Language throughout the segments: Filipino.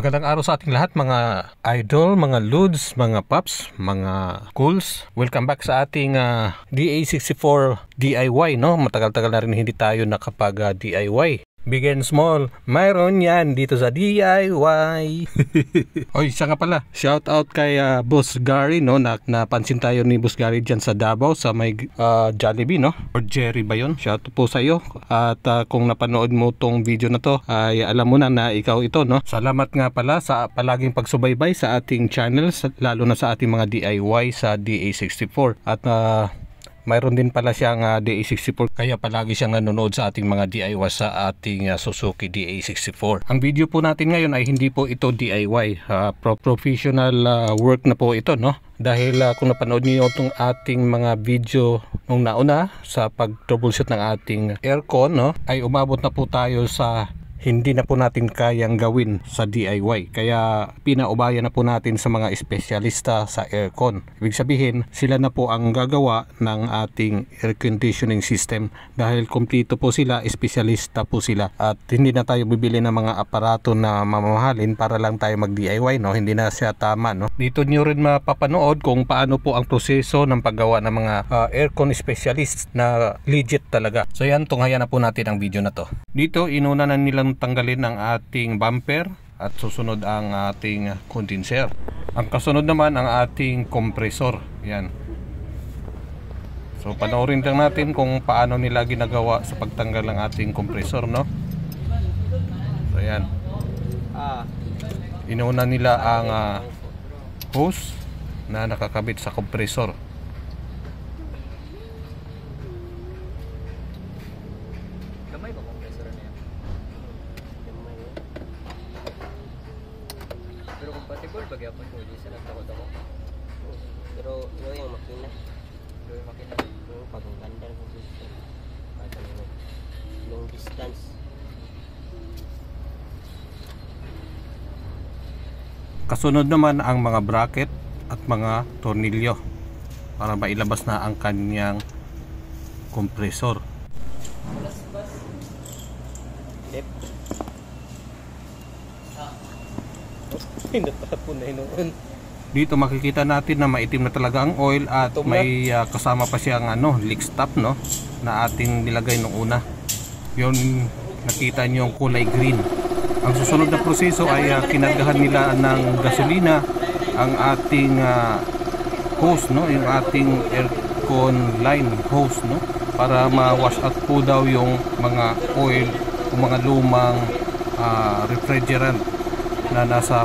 Magandang araw sa ating lahat mga idol, mga lods, mga paps, mga cools. Welcome back sa ating DA64 DIY, no? Matagal-tagal na rin hindi tayo nakapag DIY. Big and small, mayroon yan dito sa DIY. Oy, siya nga pala. Shout out kay Boss Gary, no? Napansin tayo ni Boss Gary dyan sa Davao sa may Jollibee, no? Or Jerry ba yun? Shout out po sa iyo. At kung napanood mo tong video na to, ay alam mo na ikaw ito, no? Salamat nga pala sa palaging pagsubaybay sa ating channel, lalo na sa ating mga DIY sa DA64. At mayroon din pala siyang DA64, kaya palagi siyang nanonood sa ating mga DIY sa ating Suzuki DA64. Ang video po natin ngayon ay hindi po ito DIY, professional work na po ito, no? Dahil kung napanood niyo itong ating mga video nung nauna sa pag-troubleshoot ng ating aircon, no, ay umabot na po tayo sa hindi na po natin kayang gawin sa DIY. Kaya pinaubayan na po natin sa mga espesyalista sa aircon. Ibig sabihin, sila na po ang gagawa ng ating air conditioning system. Dahil kumpleto po sila, espesyalista po sila. At hindi na tayo bibili ng mga aparato na mamahalin para lang tayo mag-DIY, no? Hindi na siya tama, no? Dito nyo rin mapapanood kung paano po ang proseso ng paggawa ng mga aircon specialist na legit talaga. So yan, tunghayan na po natin ang video na to. Dito, inuna na nilang tanggalin ang ating bumper at susunod ang ating condenser. Ang kasunod naman ang ating compressor. Yan. So panoorin lang natin kung paano nila ginagawa sa pagtanggal ng ating compressor, no? So yan. Inuna nila ang hose na nakakabit sa compressor. Pero compatible bagay apa ko di sana takot ako. Pero yung makina. Yung makina yung paganda ko gusto. Patay long distance. Kasunod naman ang mga bracket at mga tornilyo para mailabas na ang kanyang compressor. Yep. Dito makikita natin na maitim na talaga ang oil at may kasama pa siyang leak stop, no, na ating nilagay nung una. Yun, nakita niyo yung kulay green. Ang susunod na proseso ay kinargahan nila ng gasolina ang ating hose, no, yung ating aircon line hose, no, para ma-wash out po daw yung mga oil o mga lumang refrigerant na nasa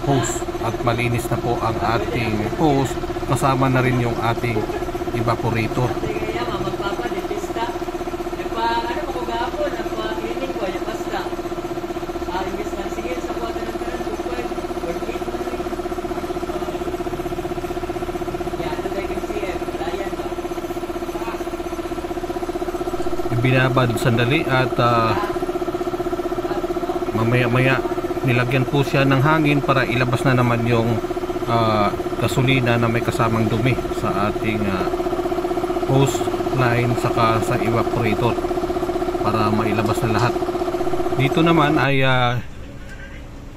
hose at malinis na po ang ating hose, kasama na rin yung ating evaporator. Binabad sandali at mamaya-maya nilagyan po siya ng hangin para ilabas na naman yung gasolina na may kasamang dumi sa ating hose line saka sa evaporator para mailabas na lahat. Dito naman ay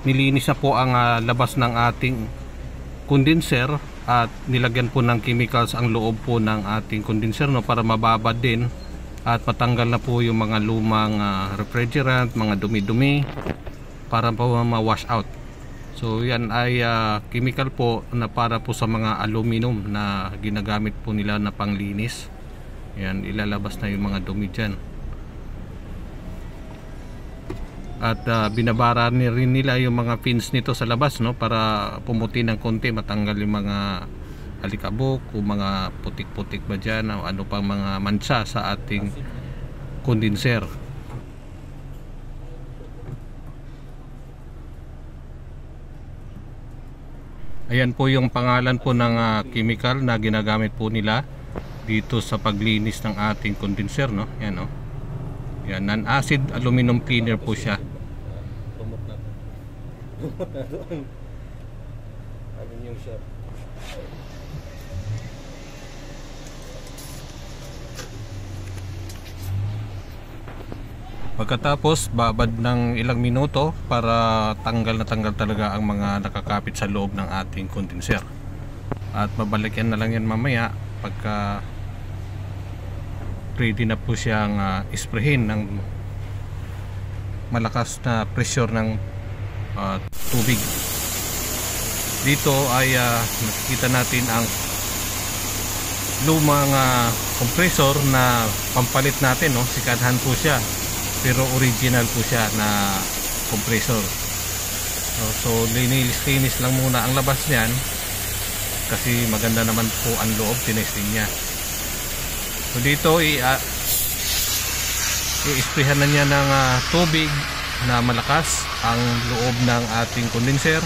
nilinis na po ang labas ng ating condenser at nilagyan po ng chemicals ang loob po ng ating condenser, no, para mababad din at matanggal na po yung mga lumang refrigerant, mga dumi-dumi, para po ma-wash out. So yan ay chemical po na para po sa mga aluminum na ginagamit po nila na panglinis. Yan, ilalabas na yung mga dumi dyan. At binabara rin nila yung mga fins nito sa labas, no, para pumuti ng konti, matanggal yung mga alikabok o mga putik-putik ba dyan o ano pang mga mansa sa ating condenser. Ayan po yung pangalan po ng chemical na ginagamit po nila dito sa paglinis ng ating condenser, no? Yan, no? Yan, non-acid aluminum cleaner po siya. Pagkatapos babad ng ilang minuto para tanggal na tanggal talaga ang mga nakakapit sa loob ng ating condenser. At babalikan na lang yan mamaya pagka ready na po siyang isprayin ng malakas na pressure ng tubig. Dito ay nakikita natin ang lumang compressor na pampalit natin, no? Sikadhan po siya, pero original po siya na compressor. So linis lang muna ang labas niyan kasi maganda naman po ang loob, tinesting niya. So dito i-sprayhan na niya ng tubig na malakas ang loob ng ating condenser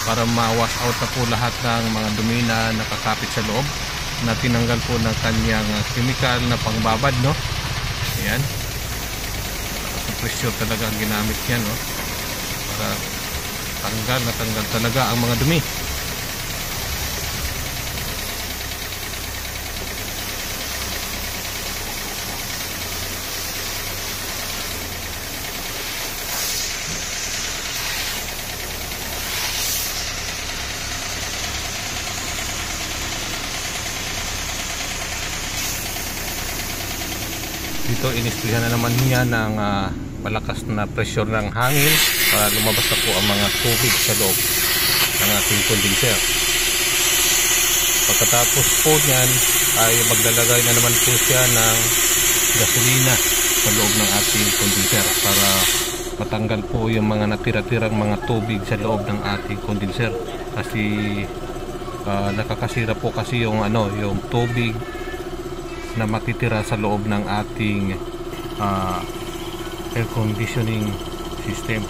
para ma-wash out na po lahat ng mga dumi na nakakapit sa loob, na tinanggal po ng kanyang chemical na pangbabad, no? Ayan, pressure talaga ang ginamit niya, no? Para tanggal talaga ang mga dumi. Dito inisprihan na naman niya ng malakas na pressure ng hangin para lumabas na po ang mga tubig sa loob ng ating condenser. Pagkatapos po niyan ay maglalagay na naman po siya ng gasolina sa loob ng ating condenser para matanggal po yung mga natira-tirang mga tubig sa loob ng ating condenser, kasi nakakasira po kasi yung yung tubig na matitira sa loob ng ating air conditioning system.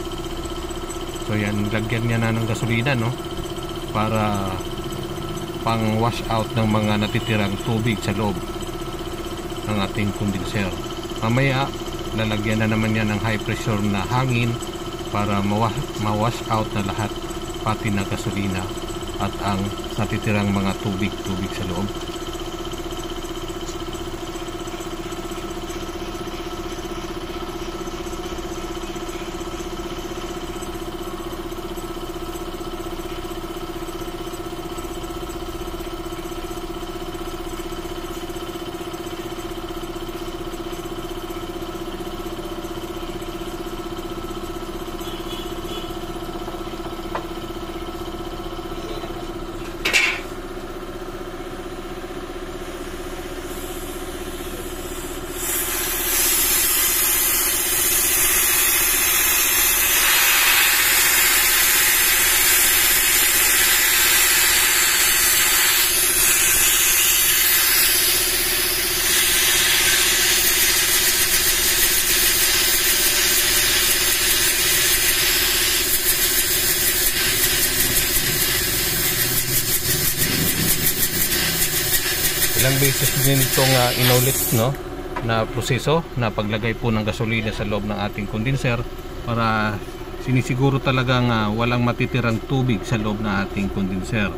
So yan, lagyan niya na ng gasolina, no, para pang wash out ng mga natitirang tubig sa loob ng ating condenser. Mamaya lalagyan na naman niya ng high pressure na hangin para ma-wash out na lahat, pati na gasolina at ang natitirang mga tubig sa loob. Ilang beses din itong inulit, no, na proseso na paglagay po ng gasolina sa loob ng ating condenser para sinisiguro talagang walang matitirang tubig sa loob ng ating condenser.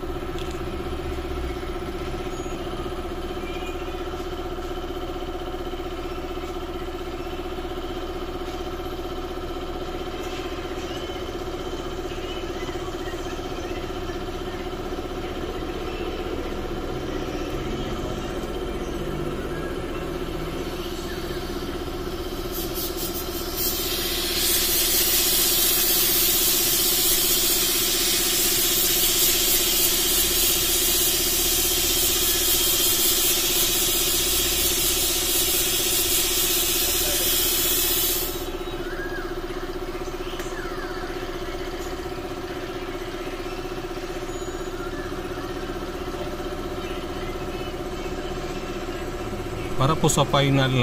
Para po sa final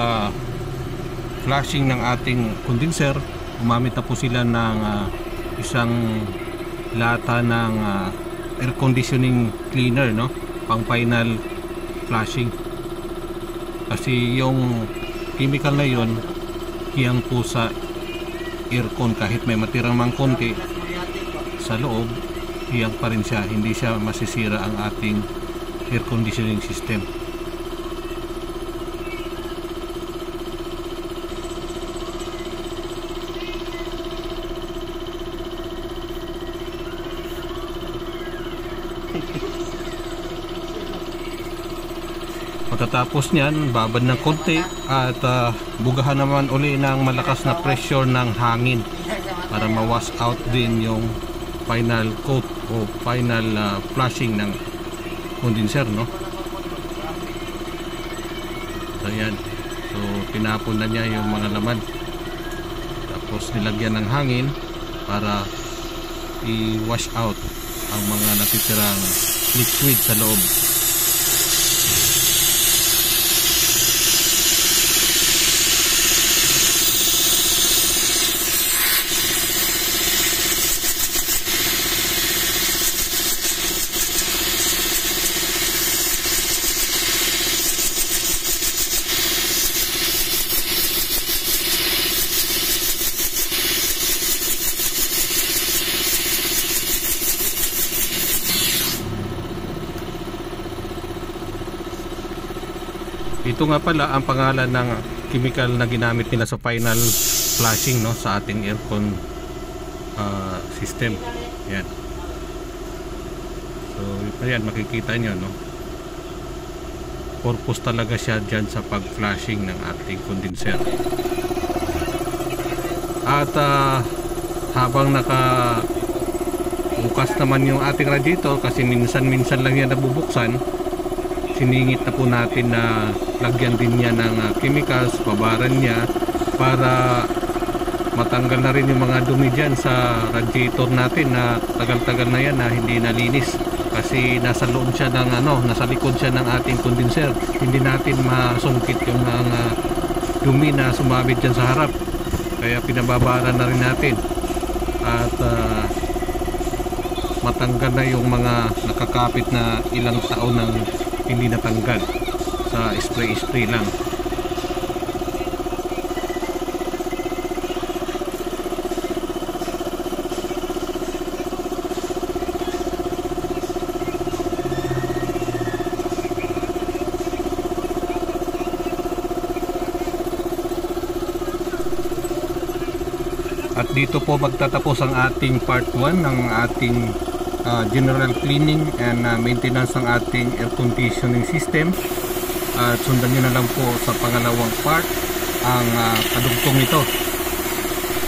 flushing ng ating condenser, gumamit na po sila ng isang lata ng air conditioning cleaner, no, pang final flushing. Kasi yung chemical na yon, hiyang po sa aircon, kahit may matirang mang konti sa loob, hiyang pa rin siya, hindi siya masisira ang ating air conditioning system. Pagkatapos niyan, babad ng konti at bugahan naman uli ng malakas na pressure ng hangin para ma-wash out din yung final coat o final flushing ng condenser, no? So yan, so tinapon na niya yung mga laman, tapos nilagyan ng hangin para i-wash out ang mga natitirang liquid sa loob. Ito nga pala ang pangalan ng chemical na ginamit nila sa final flushing, no, sa ating aircon system. Yan. So ayan, makikita nyo, no, purpose talaga siya dyan sa pag flushing ng ating condenser. At habang naka bukas naman yung ating radiator, kasi minsan-minsan lang yan nabubuksan, siningit na po natin na lagyan din niya ng chemicals, babaran niya para matanggal na rin yung mga dumi dyan sa radiator natin na tagal-tagal na yan na hindi nalinis, kasi nasa loob siya ng nasa likod siya ng ating condenser. Hindi natin masungkit yung mga dumi na sumabit dyan sa harap, kaya pinababaran na rin natin at matanggal na yung mga nakakapit na ilang taon ng hindi natanggal sa spray lang. At dito po magtatapos ang ating part 1 ng ating general cleaning and maintenance ng ating air conditioning system. At sundan nyo na lang po sa pangalawang part ang kadugtong ito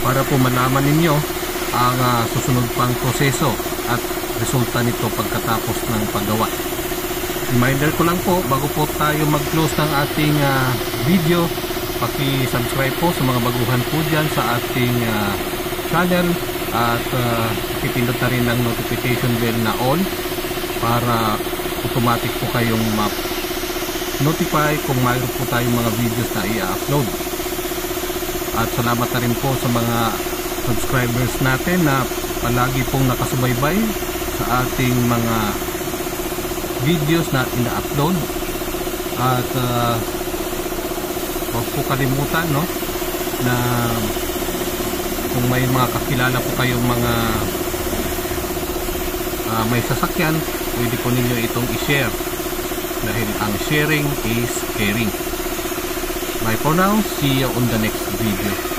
para po malaman ninyo ang susunod pang proseso at resulta nito pagkatapos ng paggawa. Reminder ko lang po, bago po tayo mag-close ng ating video, paki-subscribe po sa mga baguhan po dyan sa ating channel at pipindot na rin ng notification bell na on para automatic po kayong notify kung mayroon po tayong mga videos na i-upload. At salamat na rin po sa mga subscribers natin na palagi pong nakasubaybay sa ating mga videos na ina-upload. At huwag po kalimutan, no, na kung may mga kakilala po kayong mga may sasakyan, pwede po ninyo itong i-share dahil ang sharing is caring. Bye for now, see you on the next video.